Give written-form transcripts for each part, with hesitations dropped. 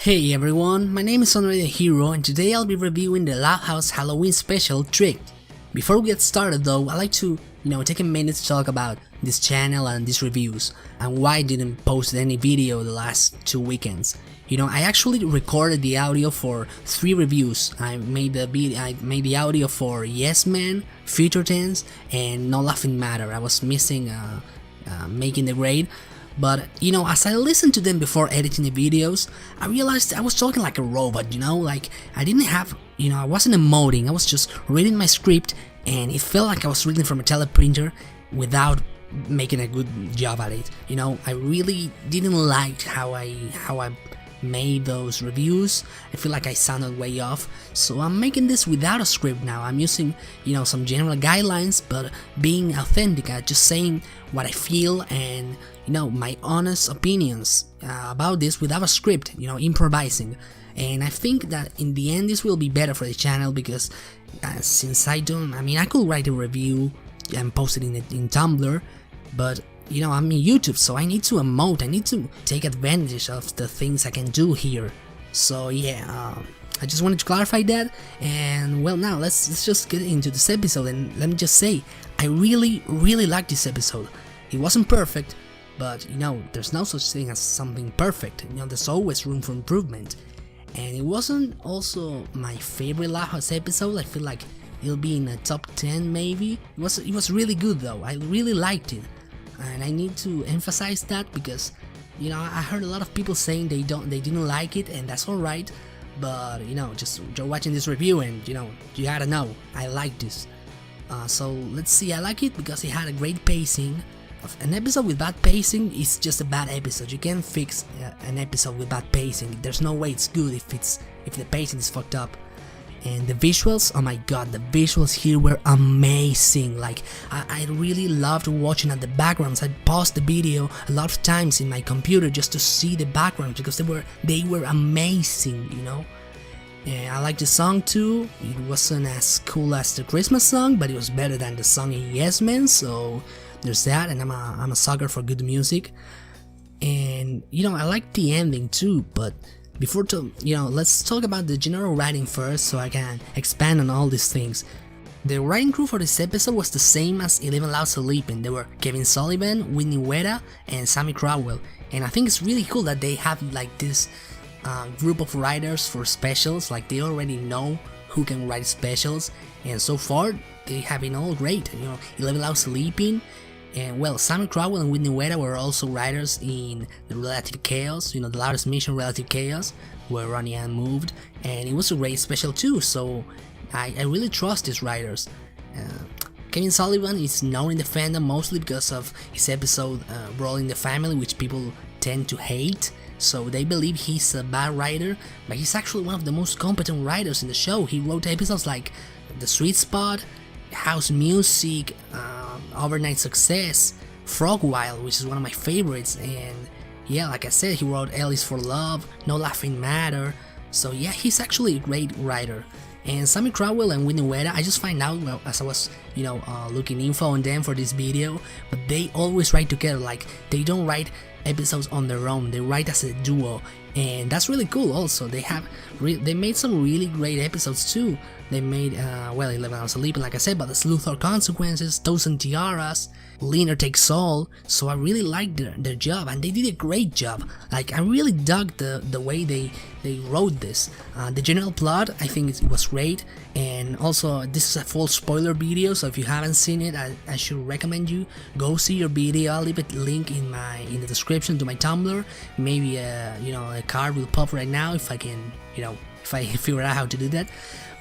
Hey everyone, my name is UnderratedHero and today I'll be reviewing the Loud House Halloween special Tricked. Before we get started though, I'd like to, take a minute to talk about this channel and these reviews and why I didn't post any video the last 2 weekends. I actually recorded the audio for 3 reviews. I made the audio for Yes Man, Future Tense, and No Laughing Matter. I was missing making the grade. But, as I listened to them before editing the videos, I realized I was talking like a robot, like I didn't have, I wasn't emoting, I was just reading my script and it felt like I was reading from a teleprinter without making a good job at it. I really didn't like how I made those reviews. I feel like I sounded way off, so I'm making this without a script now. I'm using, some general guidelines, but being authentic, just saying what I feel and, my honest opinions about this without a script, improvising. And I think that in the end this will be better for the channel because since I could write a review and post it in Tumblr, but I'm in YouTube, so I need to emote, I need to take advantage of the things I can do here. So yeah, I just wanted to clarify that, and well, now let's just get into this episode. And let me just say, I really liked this episode. It wasn't perfect, but there's no such thing as something perfect. There's always room for improvement. And it wasn't also my favorite Loud House episode. I feel like it'll be in the top 10 maybe. It was really good though. I really liked it. And I need to emphasize that because I heard a lot of people saying they didn't like it, and that's alright, but just you're watching this review and you gotta know I like this. So let's see, I like it because it had a great pacing. An episode with bad pacing is just a bad episode. You can't fix an episode with bad pacing. There's no way it's good if the pacing is fucked up. And the visuals, oh my god, the visuals here were amazing. Like, I really loved watching at the backgrounds. I paused the video a lot of times in my computer just to see the backgrounds because they were amazing, And I liked the song too. It wasn't as cool as the Christmas song, but it was better than the song in Yes Man, so there's that. And I'm a sucker for good music. And, I liked the ending too, but before let's talk about the general writing first so I can expand on all these things. The writing crew for this episode was the same as 11 Loud Sleeping. They were Kevin Sullivan, Whitney Weta, and Sammy Crowell. And I think it's really cool that they have like this group of writers for specials. Like they already know who can write specials, and so far they have been all great. 11 Loud Sleeping. And well, Sammy Crowell and Whitney Weta were also writers in the Relative Chaos, the Loudest Mission Relative Chaos, where Ronnie Ann moved, and it was a great special too, so I really trust these writers. Kevin Sullivan is known in the fandom mostly because of his episode Brawl in the Family, which people tend to hate, so they believe he's a bad writer, but he's actually one of the most competent writers in the show. He wrote episodes like The Sweet Spot, House Music, Overnight Success, Frog Wild, which is one of my favorites, and yeah, like I said, he wrote L is for Love, No Laughing Matter, so yeah, he's actually a great writer. And Sammy Crowell and Whitney Weta, I just find out, well, as I was, looking info on them for this video, but they always write together. Like, they don't write episodes on their own, they write as a duo, and that's really cool. Also, they made some really great episodes too. They made 11 Hours Sleeping, like I said, but the Sleuth or Consequences, Thousand Tiaras, Leaner Takes All. So I really liked their job, and they did a great job. Like, I really dug the way they wrote this. The general plot, I think it was great, and also this is a full spoiler video, so if you haven't seen it, I should recommend you go see your video. I'll leave a link in the description to my Tumblr. Maybe a card will pop right now if I can, if I figure out how to do that.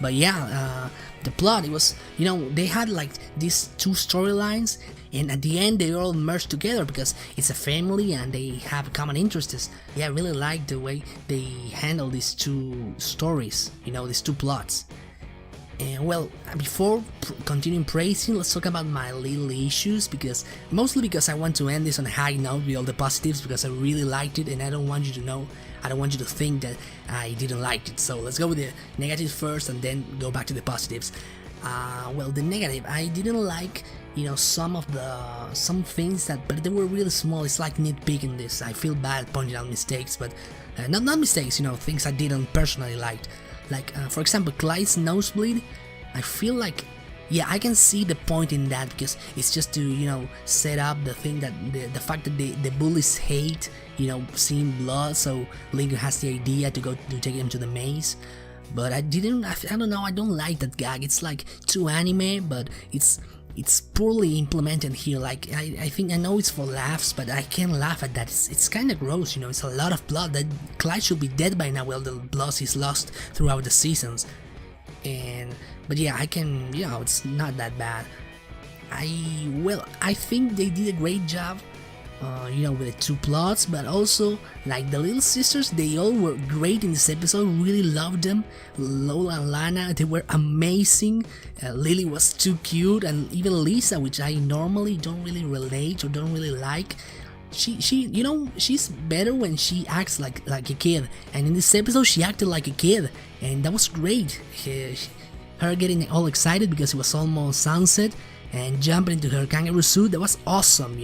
But yeah, the plot, it was, they had like these 2 storylines, and at the end they all merged together because it's a family and they have common interests. Yeah, I really like the way they handle these 2 stories, these 2 plots. And well, before continuing praising, let's talk about my little issues, mostly because I want to end this on a high note with all the positives, because I really liked it and I don't want you to think that I didn't like it. So let's go with the negatives first and then go back to the positives. Well, the negative, I didn't like some things but they were really small. It's like nitpicking this. I feel bad pointing out mistakes, but not mistakes, things I didn't personally like. For example, Clyde's nosebleed. I feel like, yeah, I can see the point in that, because it's just to set up the thing that the fact that the bullies hate seeing blood, so Lincoln has the idea to go to take him to the maze. But I don't know, I don't like that gag. It's like too anime, but it's poorly implemented here. Like I think, I know it's for laughs, but I can't laugh at that. It's kind of gross, it's a lot of blood. That Clyde should be dead by now. Well, the blood is lost throughout the seasons, but yeah, I can, it's not that bad. I think they did a great job, with the two plots, but also like the little sisters, they all were great in this episode. Really loved them. Lola and Lana, they were amazing. Lily was too cute, and even Lisa, which I normally don't really relate or don't really like. She's better when she acts like a kid, and in this episode she acted like a kid, and that was great. Her getting all excited because it was almost sunset and jumping into her kangaroo suit, that was awesome,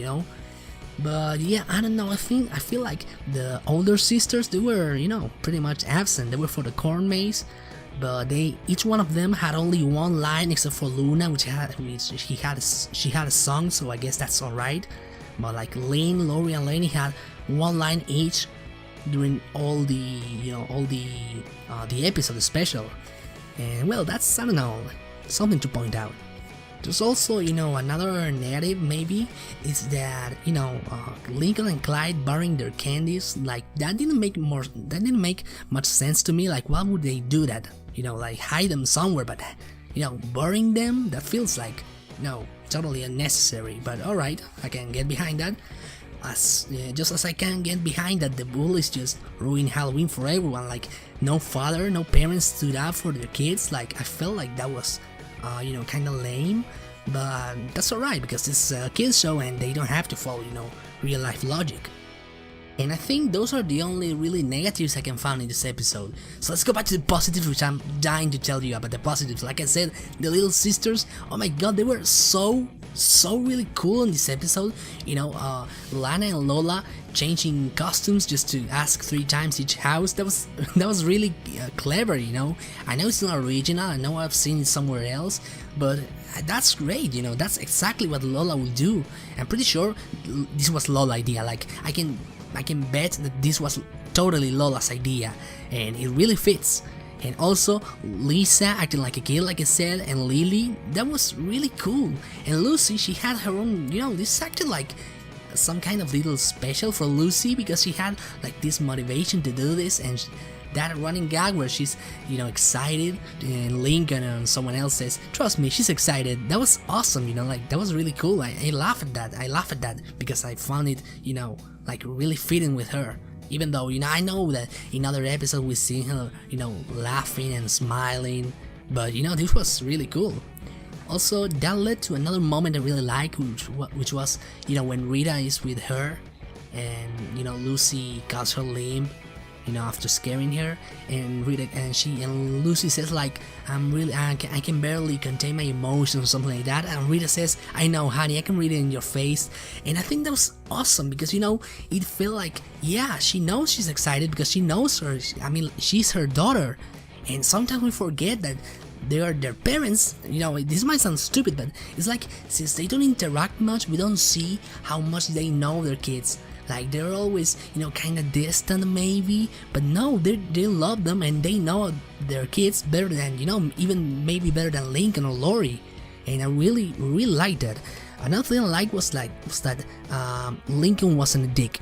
But yeah, I don't know, I feel like the older sisters, they were, pretty much absent. They were for the corn maze, but each one of them had only one line except for Luna, which she had a song, so I guess that's alright. But like Lane, Lori, and Lainey had one line each during all the episode, the special. And well, that's, I don't know, something to point out. There's also, another negative maybe, is that, Lincoln and Clyde burying their candies, like that didn't make much sense to me. Like, why would they do that? Like hide them somewhere, but burying them, that feels like, totally unnecessary. But alright, I can get behind that. Just as I can get behind that the bullies just ruined Halloween for everyone. Like, no father, no parents stood up for their kids. Like, I felt like that was kind of lame, but that's alright, because it's a kids show and they don't have to follow, real life logic. And I think those are the only really negatives I can find in this episode. So let's go back to the positives, which I'm dying to tell you about the positives. Like I said, the little sisters, oh my god, they were so really cool in this episode. Lana and Lola changing costumes just to ask 3 times each house. That was really clever. I know it's not original. I know I've seen it somewhere else, but that's great. That's exactly what Lola will do. I'm pretty sure this was Lola's idea. Like, I can bet that this was totally Lola's idea, and it really fits. And also Lisa acting like a kid, like I said, and Lily, that was really cool. And Lucy, she had her own, this acted like some kind of little special for Lucy, because she had like this motivation to do this, and that running gag where she's excited, and Lincoln and someone else says, trust me, she's excited. That was awesome. Like, that was really cool. I laugh at that because I found it like really fitting with her. Even though, I know that in other episodes we see her, laughing and smiling, but this was really cool. Also, that led to another moment I really like, which was, when Rita is with her, and Lucy calls her limp, after scaring her, and Rita and Lucy says like, I can barely contain my emotions or something like that, and Rita says, I know, honey, I can read it in your face. And I think that was awesome, because it felt like, yeah, she knows she's excited because she knows her. She's her daughter, and sometimes we forget that they are their parents. This might sound stupid, but it's like, since they don't interact much, we don't see how much they know their kids. Like, they're always, kind of distant maybe, but no, they love them, and they know their kids better than, even maybe better than Lincoln or Lori. And I really like that. Another thing I liked was that Lincoln wasn't a dick,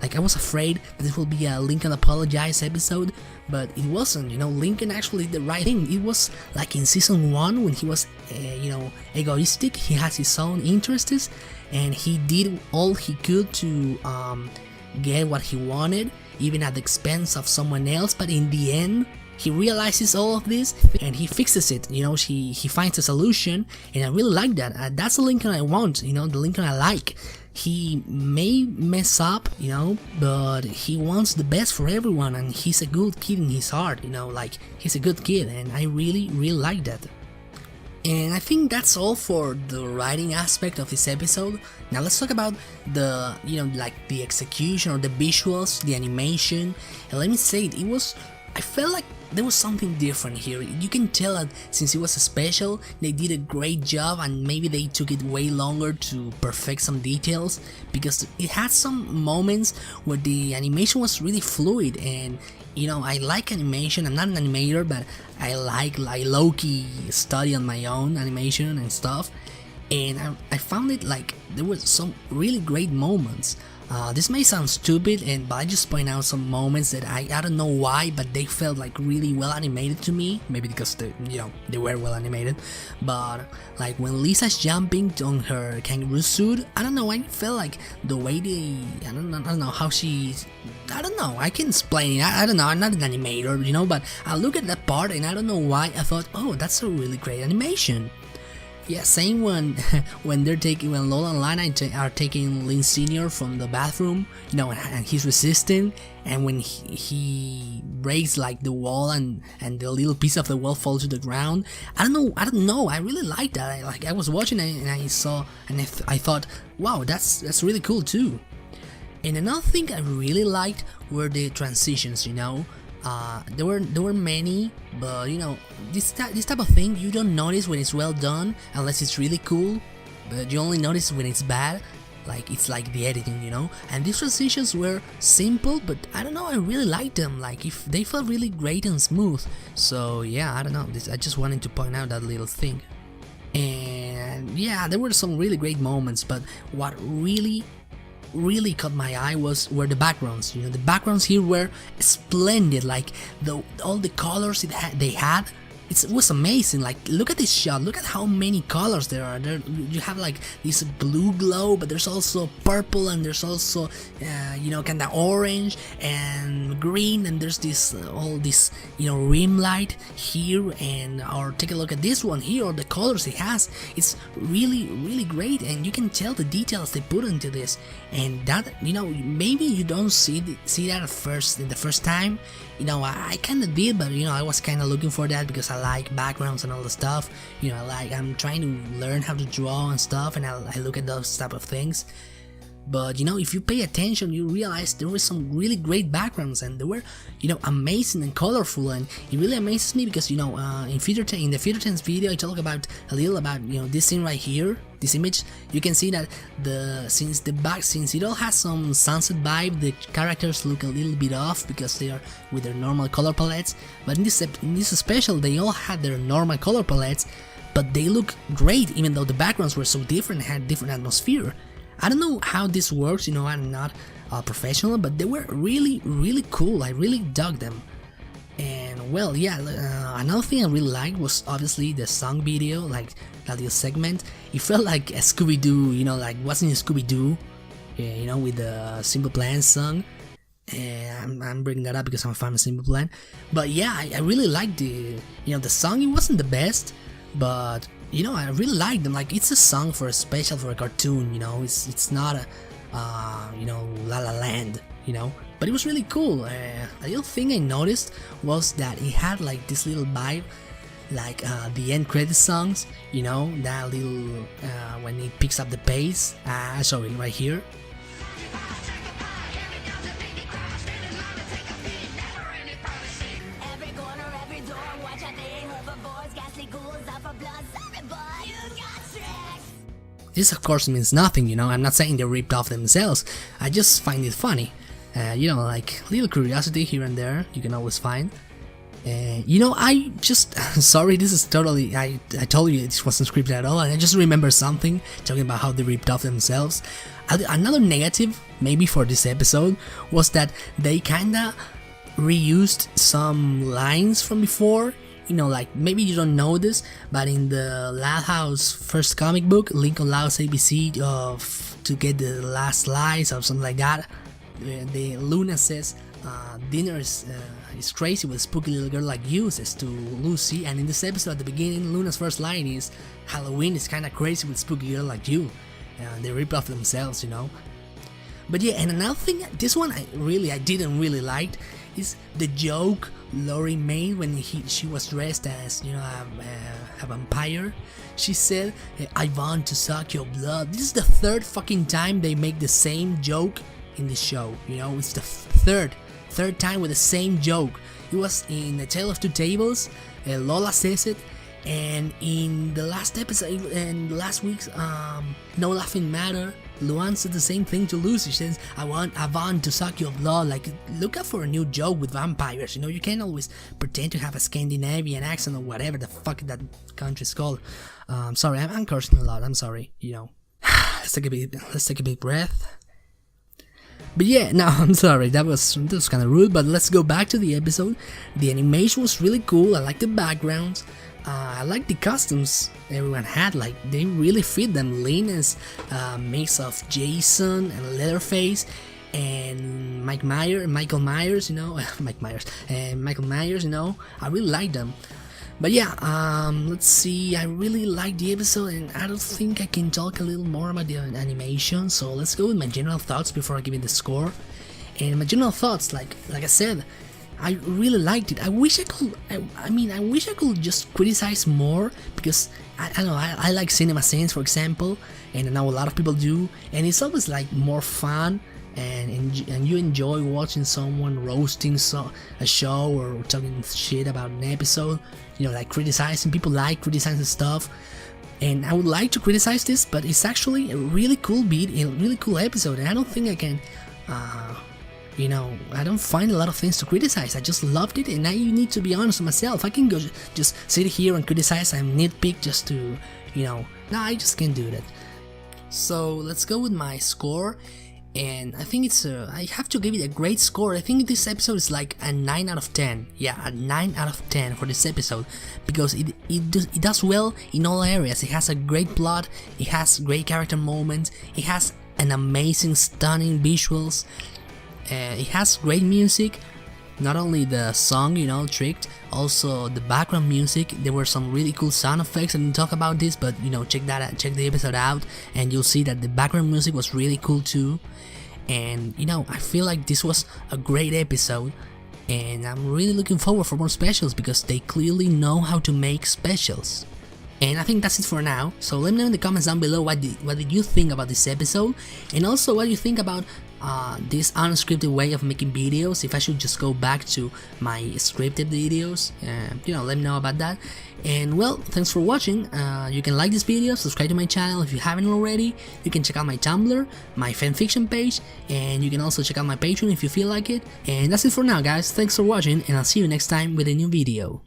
Like, I was afraid that this would be a Lincoln apologize episode, but it wasn't. Lincoln actually did the right thing. It was like in season 1 when he was, egoistic. He has his own interests, and he did all he could to get what he wanted, even at the expense of someone else. But in the end, he realizes all of this and he fixes it. He finds a solution, and I really like that. That's the Lincoln I want. The Lincoln I like. He may mess up, but he wants the best for everyone, and he's a good kid in his heart. Like, he's a good kid, and I really like that. And I think that's all for the writing aspect of this episode. Now let's talk about the, like the execution or the visuals, the animation. And let me say I felt like there was something different here. You can tell that since it was a special, they did a great job, and maybe they took it way longer to perfect some details, because it had some moments where the animation was really fluid. And I like animation. I'm not an animator, but I low-key study on my own animation and stuff, and I found it like there were some really great moments. This may sound stupid, but I just point out some moments that I don't know why, but they felt like really well animated to me. Maybe because they were well animated. But like when Lisa's jumping on her kangaroo suit, I don't know. I felt like the way I don't know how I don't know. I can explain it. I don't know. I'm not an animator, but I look at that part and I don't know why I thought, oh, that's a really great animation. Yeah, same when Lola and Lana are taking Lynn Sr. from the bathroom, and he's resisting, and when he breaks like the wall and the little piece of the wall falls to the ground. I don't know. I really like that. I was watching it and I saw and I thought, wow, that's really cool too. And another thing I really liked were the transitions. There were many, but this type of thing you don't notice when it's well done unless it's really cool, but you only notice when it's bad, like it's like the editing, and these transitions were simple, but I don't know, I really liked them, like if they felt really great and smooth. So yeah, I don't know, I just wanted to point out that little thing. And yeah, there were some really great moments, but what really caught my eye were the backgrounds. The backgrounds here were splendid, like all the colors they had. It was amazing. Like, look at this shot, look at how many colors there are. You have like this blue glow, but there's also purple, and there's also kind of orange and green, and there's this all this rim light here. And or take a look at this one here, or the colors it has. It's really great, and you can tell the details they put into this. And that maybe you don't see that at first the first time. I kind of did, but I was kind of looking for that because I like backgrounds and all the stuff. I'm trying to learn how to draw and stuff, and I look at those type of things. But if you pay attention, you realize there were some really great backgrounds, and they were amazing and colorful, and it really amazes me because in the Future Tense video I talk about a little about this scene right here, this image. You can see that since it all has some sunset vibe, the characters look a little bit off because they are with their normal color palettes. But in this special, they all had their normal color palettes, but they look great even though the backgrounds were so different and had different atmosphere. I don't know how this works, I'm not a professional, but they were really cool. I really dug them. And well, yeah, another thing I really liked was obviously the song video, like that little segment. It felt like a Scooby-Doo, like wasn't Scooby-Doo, with the Simple Plan song. And I'm bringing that up because I'm a fan of Simple Plan. But yeah, I really liked the song. It wasn't the best, but I really like them. Like, it's a song for a cartoon, it's not a La La Land, but it was really cool. A little thing I noticed was that it had like this little vibe, like the end credit songs, that little when it picks up the pace. I show it right here. This of course means nothing, I'm not saying they ripped off themselves, I just find it funny. Like little curiosity here and there, you can always find. I just, sorry, this is totally, I told you this wasn't scripted at all, and I just remember something, talking about how they ripped off themselves. Another negative, maybe for this episode, was that they kinda reused some lines from before. Like maybe you don't know this, but in the Loud House first comic book, Lincoln Loud's ABC to get the last slice or something like that, the Luna says, dinner is crazy with a spooky little girl like you, says to Lucy. And in this episode at the beginning, Luna's first line is, Halloween is kinda crazy with a spooky girl like you. They rip off themselves, But yeah, and another thing, this one I didn't really like, is the joke Lori made when she was dressed as, you know, a vampire. She said, "I want to suck your blood." This is the third fucking time they make the same joke in the show. You know, it's the third time with the same joke. It was in The Tale of Two Tables. Lola says it, and in the last episode, and last week's No Laughing Matter, Luan said the same thing to Lucy. She says, I want to suck your blood. Like, look out for a new joke with vampires. You know, you can't always pretend to have a Scandinavian accent or whatever the fuck that country's called. Sorry, I'm cursing a lot. I'm sorry. You know, let's take a big breath. But yeah, no, I'm sorry, that was kind of rude, but let's go back to the episode. The animation was really cool. I like the backgrounds. I like the costumes everyone had. Like, they really fit them. Lena's mix of Jason and Leatherface and Michael Myers, you know, Michael Myers, you know. I really like them. But yeah, let's see, I really like the episode, and I don't think I can talk a little more about the animation, so let's go with my general thoughts before I give it the score. And my general thoughts, like I said, I really liked it. I wish I could, I wish I could just criticize more, because I don't know, I like cinema scenes, for example, and I know a lot of people do, and it's always like more fun. And you enjoy watching someone roasting a show or talking shit about an episode, you know, like criticizing. People like criticizing stuff, and I would like to criticize this, but it's actually a really cool beat, a really cool episode, and I don't think I can, you know, I don't find a lot of things to criticize. I just loved it, and I need to be honest with myself. I can go just sit here and criticize and nitpick just to, you know, no, I just can't do that. So let's go with my score. And I think it's I have to give it a great score. I think this episode is like a 9 out of 10. Yeah, a 9 out of 10 for this episode, because it does well in all areas. It has a great plot, it has great character moments, it has an amazing, stunning visuals, it has great music. Not only the song, you know, Tricked, also the background music. There were some really cool sound effects. I didn't talk about this, but you know, check the episode out, and you'll see that the background music was really cool too. And you know, I feel like this was a great episode, and I'm really looking forward for more specials, because they clearly know how to make specials. And I think that's it for now. So let me know in the comments down below what did you think about this episode, and also what you think about this unscripted way of making videos. If I should just go back to my scripted videos, you know, let me know about that. And well, thanks for watching. You can like this video, subscribe to my channel if you haven't already. You can check out my Tumblr, my fanfiction page, and you can also check out my Patreon if you feel like it. And that's it for now, guys. Thanks for watching, and I'll see you next time with a new video.